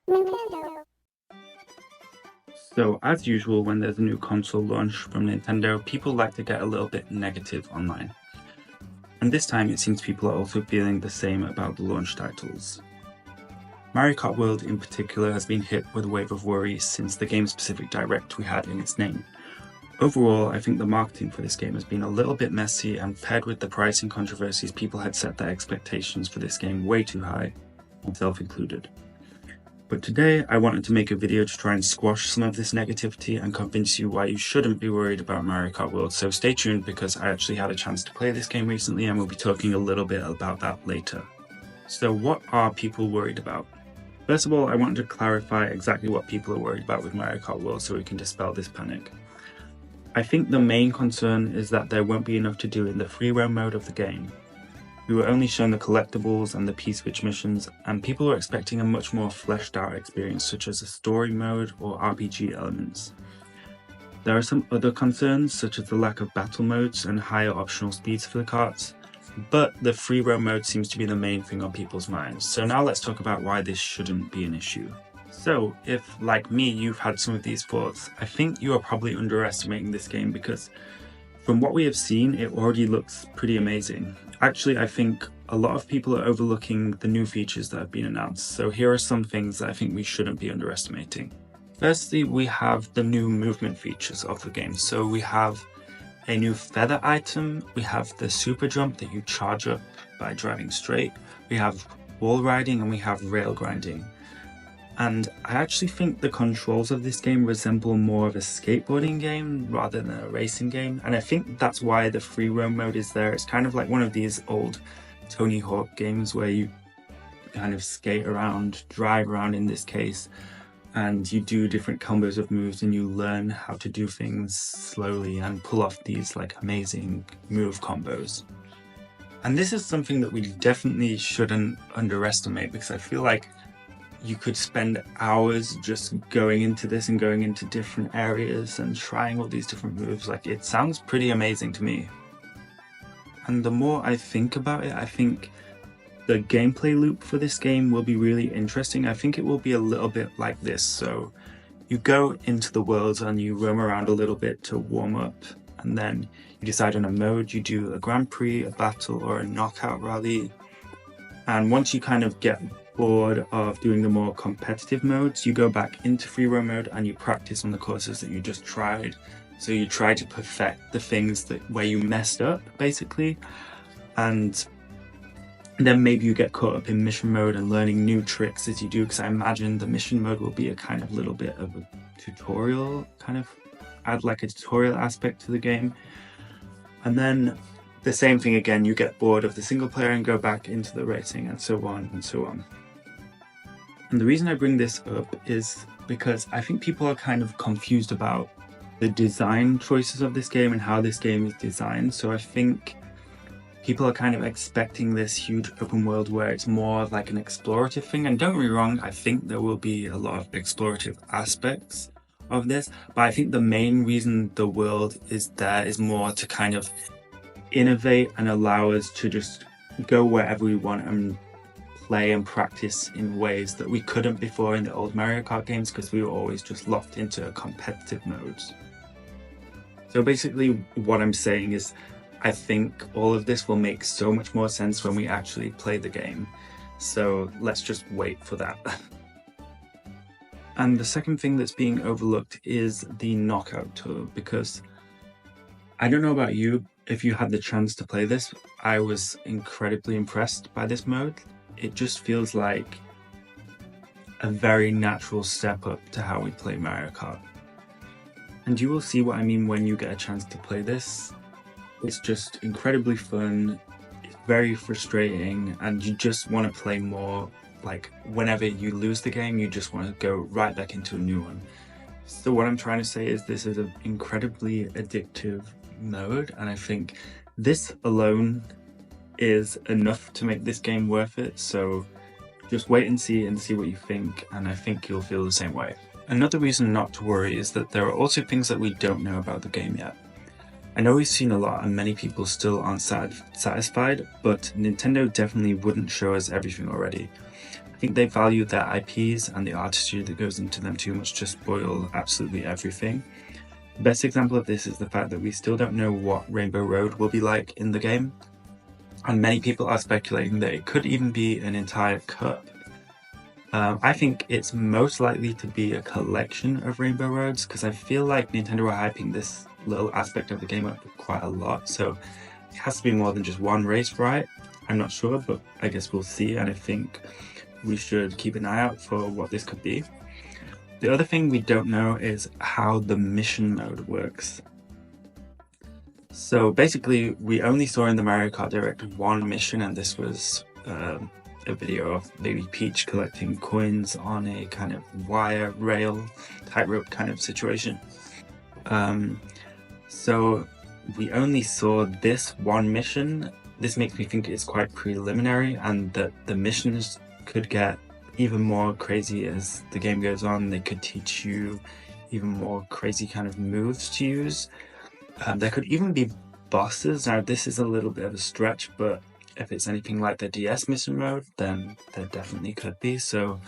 Nintendo. So, as usual, when there's a new console launch from Nintendo, people like to get a little bit negative online. And this time it seems people are also feeling the same about the launch titles. Mariokart World in particular has been hit with a wave of worry since the game-specific direct we had in its name. Overall, I think the marketing for this game has been a little bit messy, and paired with the pricing controversies, people had set their expectations for this game way too high, myself included. But today I wanted to make a video to try and squash some of this negativity and convince you why you shouldn't be worried about Mariokart World, so stay tuned because I actually had a chance to play this game recently and we'll be talking a little bit about that later. So what are people worried about? First of all, I wanted to clarify exactly what people are worried about with Mariokart World so we can dispel this panic. I think the main concern is that there won't be enough to do in the free roam mode of the game. We were only shown the collectibles and the P-switch missions, and people were expecting a much more fleshed out experience such as a story mode or RPG elements. There are some other concerns such as the lack of battle modes and higher optional speeds for the carts, but the free roam mode seems to be the main thing on people's minds. So now let's talk about why this shouldn't be an issue. So if, like me, you've had some of these thoughts, I think you are probably underestimating this game because from what we have seen, it already looks pretty amazing. Actually, I think a lot of people are overlooking the new features that have been announced, so here are some things that I think we shouldn't be underestimating. Firstly, we have the new movement features of the game. So we have a new feather item, we have the super jump that you charge up by driving straight, we have wall riding, and we have rail grinding. And I actually think the controls of this game resemble more of a skateboarding game rather than a racing game, and I think that's why the free roam mode is there. It's kind of like one of these old Tony Hawk games where you kind of skate around, drive around in this case, and you do different combos of moves and you learn how to do things slowly and pull off these like amazing move combos. And this is something that we definitely shouldn't underestimate because I feel like you could spend hours just going into this and going into different areas and trying all these different moves. Like, it sounds pretty amazing to me. And the more I think about it, I think the gameplay loop for this game will be really interesting. I think it will be a little bit like this. So you go into the world and you roam around a little bit to warm up, and then you decide on a mode. You do a Grand Prix, a battle, or a knockout rally. And once you kind of get bored of doing the more competitive modes, you go back into free roam mode and you practice on the courses that you just tried. So you try to perfect the things that where you messed up, basically, and then maybe you get caught up in mission mode and learning new tricks as you do, because I imagine the mission mode will be a kind of little bit of a tutorial, kind of add like a tutorial aspect to the game. And then the same thing again, you get bored of the single player and go back into the racing, and so on and so on. And the reason I bring this up is because I think people are kind of confused about the design choices of this game and how this game is designed. So I think people are kind of expecting this huge open world where it's more of like an explorative thing. And don't get me wrong, I think there will be a lot of explorative aspects of this, but I think the main reason the world is there is more to kind of innovate and allow us to just go wherever we want and play and practice in ways that we couldn't before in the old Mario Kart games because we were always just locked into competitive modes. So basically what I'm saying is I think all of this will make so much more sense when we actually play the game. So let's just wait for that. And the second thing that's being overlooked is the knockout tour, because I don't know about you, if you had the chance to play this, I was incredibly impressed by this mode. It just feels like a very natural step up to how we play Mario Kart. And you will see what I mean when you get a chance to play this. It's just incredibly fun, it's very frustrating, and you just want to play more. Like, whenever you lose the game, you just want to go right back into a new one. So what I'm trying to say is this is an incredibly addictive mode, and I think this alone is enough to make this game worth it. So just wait and see what you think, and I think you'll feel the same way. Another reason not to worry is that there are also things that we don't know about the game yet. I know we've seen a lot and many people still aren't satisfied, but Nintendo definitely wouldn't show us everything already. I think they value their IPs and the artistry that goes into them too much to spoil absolutely everything. The best example of this is the fact that we still don't know what Rainbow Road will be like in the game, and many people are speculating that it could even be an entire cup. I think it's most likely to be a collection of Rainbow Roads, because I feel like Nintendo are hyping this little aspect of the game up quite a lot, so it has to be more than just one race, right? I'm not sure, but I guess we'll see, and I think we should keep an eye out for what this could be. The other thing we don't know is how the mission mode works. So basically, we only saw in the Mario Kart Direct one mission, and this was a video of Baby Peach collecting coins on a kind of wire rail tightrope kind of situation. So we only saw this one mission. This makes me think it's quite preliminary, and that the missions could get even more crazy as the game goes on. They could teach you even more crazy kind of moves to use. There could even be bosses. Now this is a little bit of a stretch, but if it's anything like the DS mission mode, then there definitely could be. So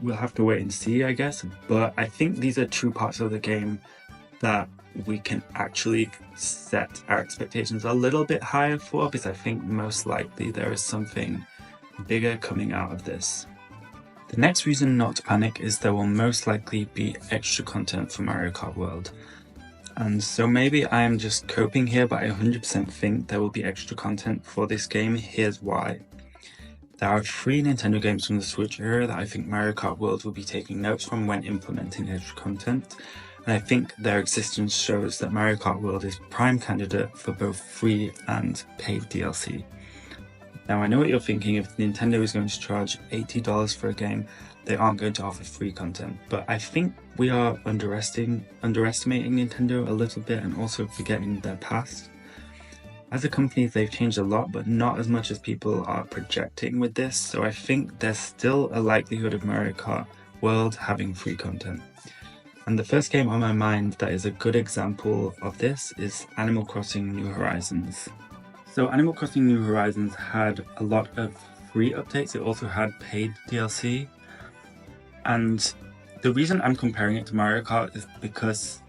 we'll have to wait and see, I guess. But I think these are two parts of the game that we can actually set our expectations a little bit higher for, because I think most likely there is something bigger coming out of this. The next reason not to panic is there will most likely be extra content for Mario Kart World. And so maybe I am just coping here, but I 100% think there will be extra content for this game. Here's why. There are 3 Nintendo games from the Switch era that I think Mario Kart World will be taking notes from when implementing extra content. And I think their existence shows that Mario Kart World is prime candidate for both free and paid DLC. Now I know what you're thinking, if Nintendo is going to charge $80 for a game, they aren't going to offer free content, but I think we are underestimating Nintendo a little bit and also forgetting their past. As a company, they've changed a lot, but not as much as people are projecting with this, so I think there's still a likelihood of Mario Kart World having free content. And the first game on my mind that is a good example of this is Animal Crossing New Horizons. So Animal Crossing New Horizons had a lot of free updates. It also had paid DLC. And the reason I'm comparing it to Mario Kart is because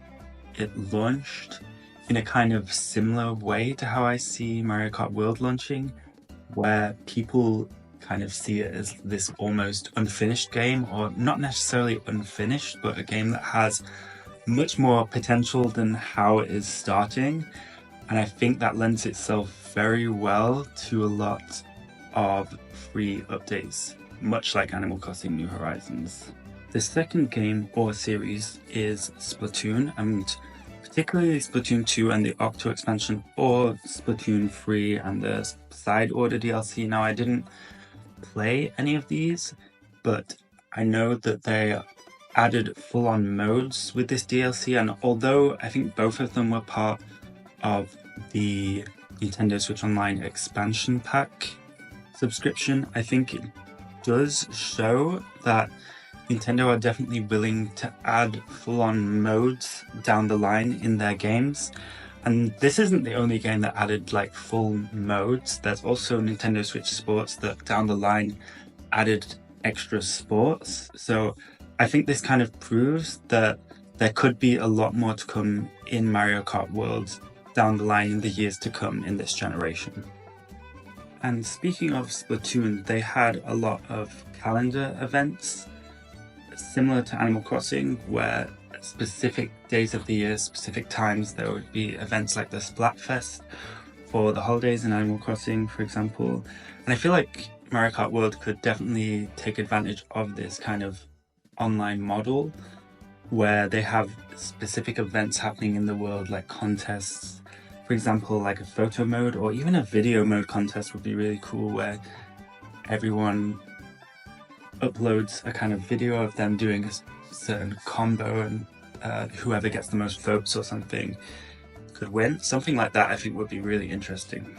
it launched in a kind of similar way to how I see Mario Kart World launching, where people kind of see it as this almost unfinished game, or not necessarily unfinished, but a game that has much more potential than how it is starting. And I think that lends itself very well to a lot of free updates, much like Animal Crossing New Horizons. The second game or series is Splatoon, and particularly Splatoon 2 and the Octo expansion, or Splatoon 3 and the side order DLC. Now I didn't play any of these, but I know that they added full-on modes with this DLC, and although I think both of them were part of the Nintendo Switch Online expansion pack subscription, I think it does show that Nintendo are definitely willing to add full-on modes down the line in their games. And this isn't the only game that added like full modes. There's also Nintendo Switch Sports that down the line added extra sports. So I think this kind of proves that there could be a lot more to come in Mario Kart World down the line in the years to come in this generation. And speaking of Splatoon, they had a lot of calendar events similar to Animal Crossing, where specific days of the year, specific times, there would be events like the Splatfest or the holidays in Animal Crossing, for example. And I feel like Mario Kart World could definitely take advantage of this kind of online model, where they have specific events happening in the world, like contests. For example, like a photo mode or even a video mode contest would be really cool, where everyone uploads a kind of video of them doing a certain combo, and whoever gets the most votes or something could win. Something like that I think would be really interesting.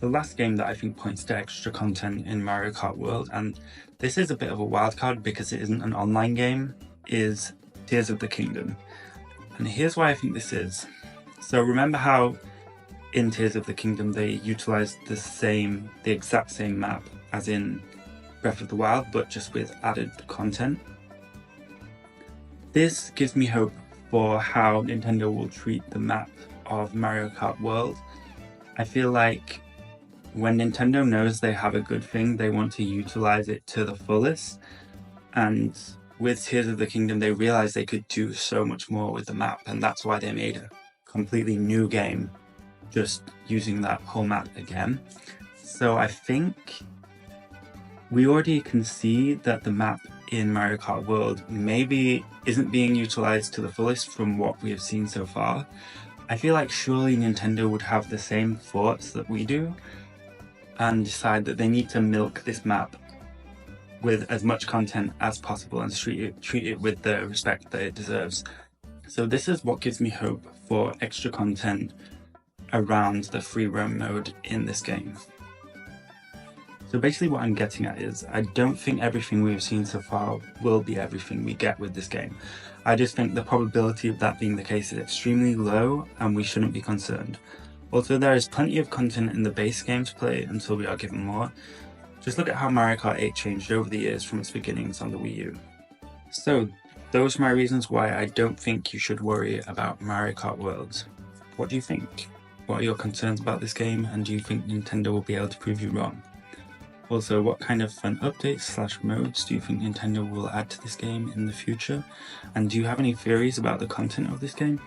The last game that I think points to extra content in Mario Kart World, and this is a bit of a wildcard because it isn't an online game, is Tears of the Kingdom. And here's why I think this is. So remember how in Tears of the Kingdom they utilized the exact same map as in Breath of the Wild, but just with added content. This gives me hope for how Nintendo will treat the map of Mario Kart World. I feel like when Nintendo knows they have a good thing, they want to utilize it to the fullest. And with Tears of the Kingdom, they realized they could do so much more with the map, and that's why they made a completely new game just using that whole map again. So I think we already can see that the map in Mario Kart World maybe isn't being utilized to the fullest from what we have seen so far. I feel like surely Nintendo would have the same thoughts that we do and decide that they need to milk this map with as much content as possible and treat it with the respect that it deserves. So this is what gives me hope for extra content around the free roam mode in this game. So basically what I'm getting at is, I don't think everything we've seen so far will be everything we get with this game. I just think the probability of that being the case is extremely low, and we shouldn't be concerned. Also, there is plenty of content in the base game to play until we are given more. Just look at how Mario Kart 8 changed over the years from its beginnings on the Wii U. So, those are my reasons why I don't think you should worry about Mario Kart World. What do you think? What are your concerns about this game, and do you think Nintendo will be able to prove you wrong? Also, what kind of fun updates / modes do you think Nintendo will add to this game in the future? And do you have any theories about the content of this game?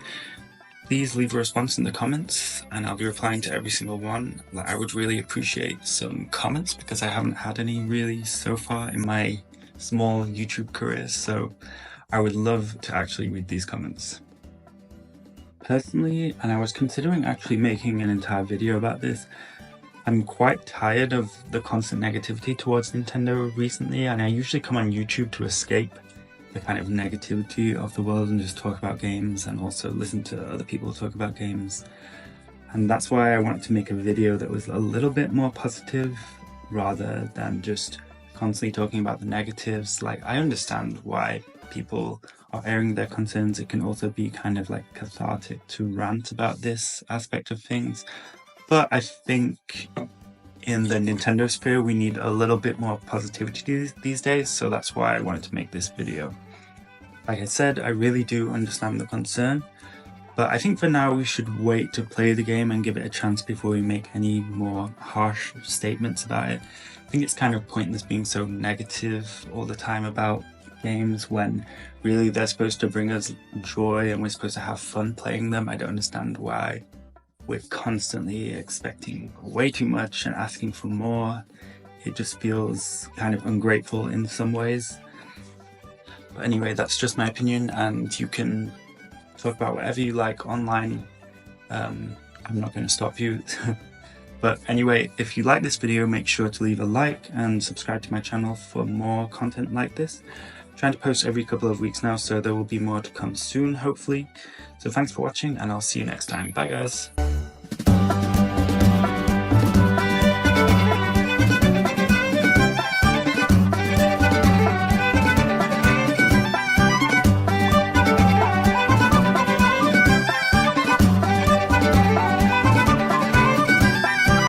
Please leave a response in the comments, and I'll be replying to every single one. I would really appreciate some comments, because I haven't had any really so far in my small YouTube career, so I would love to actually read these comments. Personally, and I was considering actually making an entire video about this, I'm quite tired of the constant negativity towards Nintendo recently, and I usually come on YouTube to escape the kind of negativity of the world and just talk about games, and also listen to other people talk about games. And that's why I wanted to make a video that was a little bit more positive rather than just constantly talking about the negatives. Like, I understand why people are airing their concerns. It can also be kind of like cathartic to rant about this aspect of things. But I think in the Nintendo sphere, we need a little bit more positivity these days, so that's why I wanted to make this video. Like I said, I really do understand the concern, but I think for now we should wait to play the game and give it a chance before we make any more harsh statements about it. I think it's kind of pointless being so negative all the time about games when really they're supposed to bring us joy and we're supposed to have fun playing them. I don't understand why we're constantly expecting way too much and asking for more. It just feels kind of ungrateful in some ways. But anyway, that's just my opinion, and you can talk about whatever you like online. I'm not going to stop you. But anyway, if you like this video, make sure to leave a like and subscribe to my channel for more content like this. I'm trying to post every couple of weeks now, so there will be more to come soon, hopefully. So thanks for watching, and I'll see you next time. Bye guys!